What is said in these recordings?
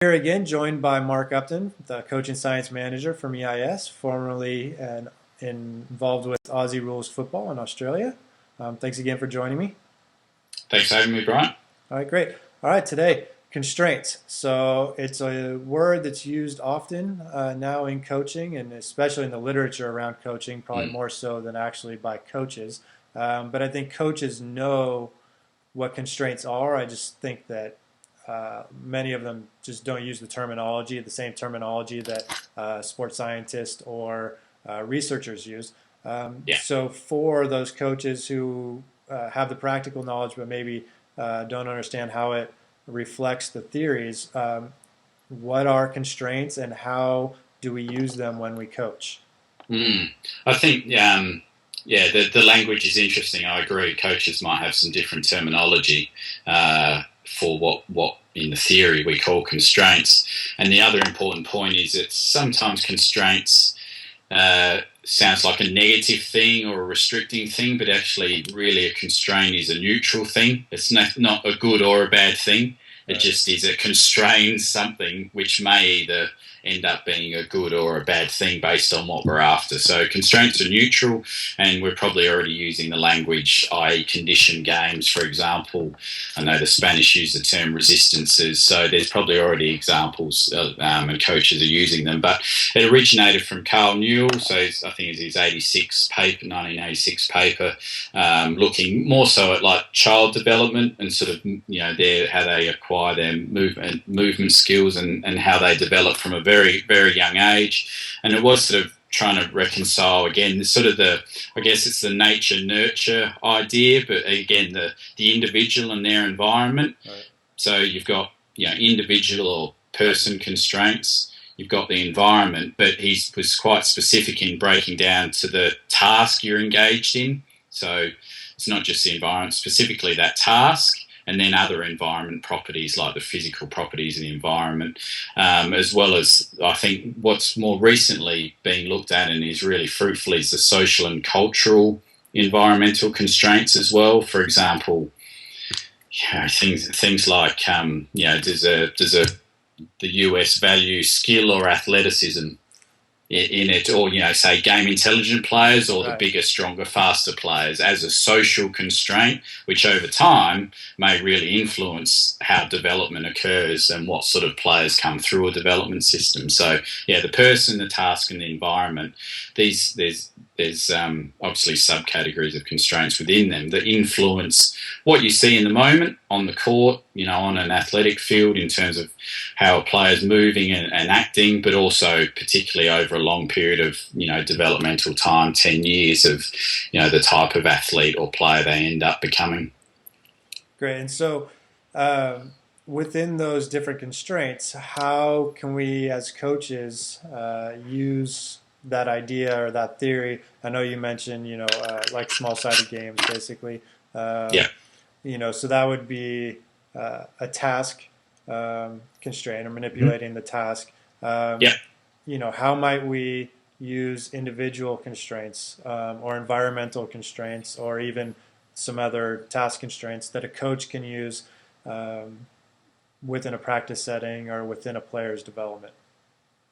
Here again, joined by Mark Upton, the coaching science manager from EIS, formerly involved with Aussie Rules Football in Australia. Thanks again for joining me. Thanks for having me, Brian. All right, great. All right, today, constraints. So it's a word that's used often now in coaching, and especially in the literature around coaching, probably more so than actually by coaches. But I think coaches know what constraints are. I just think that many of them just don't use the same terminology that sports scientists or researchers use. Yeah. So for those coaches who have the practical knowledge but maybe don't understand how it reflects the theories, what are constraints and how do we use them when we coach? I think, the language is interesting. I agree. Coaches might have some different terminology for what in the theory we call constraints. And the other important point is that sometimes constraints sounds like a negative thing or a restricting thing, but actually really a constraint is a neutral thing. It's not a good or a bad thing. It just is. It constrains something which may either end up being a good or a bad thing based on what we're after. So constraints are neutral, and we're probably already using the language, i.e. conditioned games, for example. I know the Spanish use the term resistances, so there's probably already examples and coaches are using them. But it originated from Carl Newell, so I think it's his 1986 paper, looking more so at like child development and sort of, how they acquire their movement skills and how they develop from a very, very young age. And it was sort of trying to reconcile again sort of I guess it's the nature nurture idea, but again the individual and their environment. Right. So you've got individual or person constraints. You've got the environment, but he was quite specific in breaking down to the task you're engaged in. So it's not just the environment, specifically that task, and then other environment properties like the physical properties of the environment, as well as I think what's more recently being looked at and is really fruitful is the social and cultural environmental constraints as well. For example, things like does the US value skill or athleticism in it, or say game intelligent players or the bigger, stronger, faster players as a social constraint, which over time may really influence how development occurs and what sort of players come through a development system. So the person, the task, and the environment. There's obviously subcategories of constraints within them that influence what you see in the moment on the court, on an athletic field in terms of how a player's moving and acting, but also particularly over a long period of, developmental time, 10 years of, the type of athlete or player they end up becoming. Great. And so within those different constraints, how can we as coaches use that idea or that theory? I know you mentioned, like small-sided games, basically. So that would be a task constraint or manipulating the task. How might we use individual constraints or environmental constraints or even some other task constraints that a coach can use within a practice setting or within a player's development?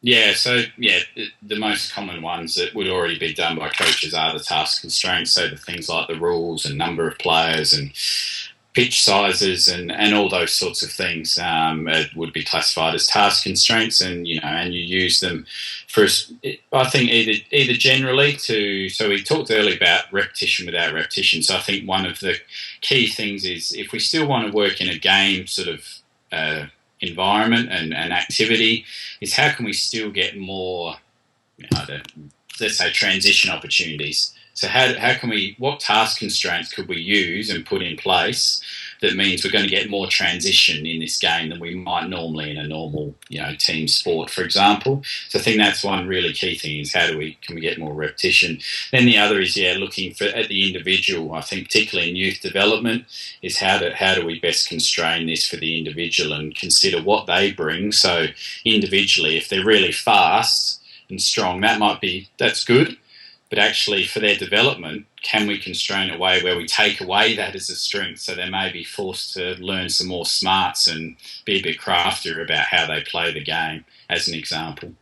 The most common ones that would already be done by coaches are the task constraints, so the things like the rules and number of players and pitch sizes and all those sorts of things would be classified as task constraints, and you use them for, I think, either generally so we talked earlier about repetition without repetition. So I think one of the key things is if we still want to work in a game sort of environment and activity, is how can we still get more, let's say, transition opportunities. So how can what task constraints could we use and put in place that means we're going to get more transition in this game than we might normally in a normal, team sport, for example. So I think that's one really key thing is can we get more repetition. Then the other is, looking at the individual. I think particularly in youth development is how do we best constrain this for the individual and consider what they bring. So individually, if they're really fast and strong, that's good. But actually, for their development, can we constrain a way where we take away that as a strength, so they may be forced to learn some more smarts and be a bit craftier about how they play the game, as an example?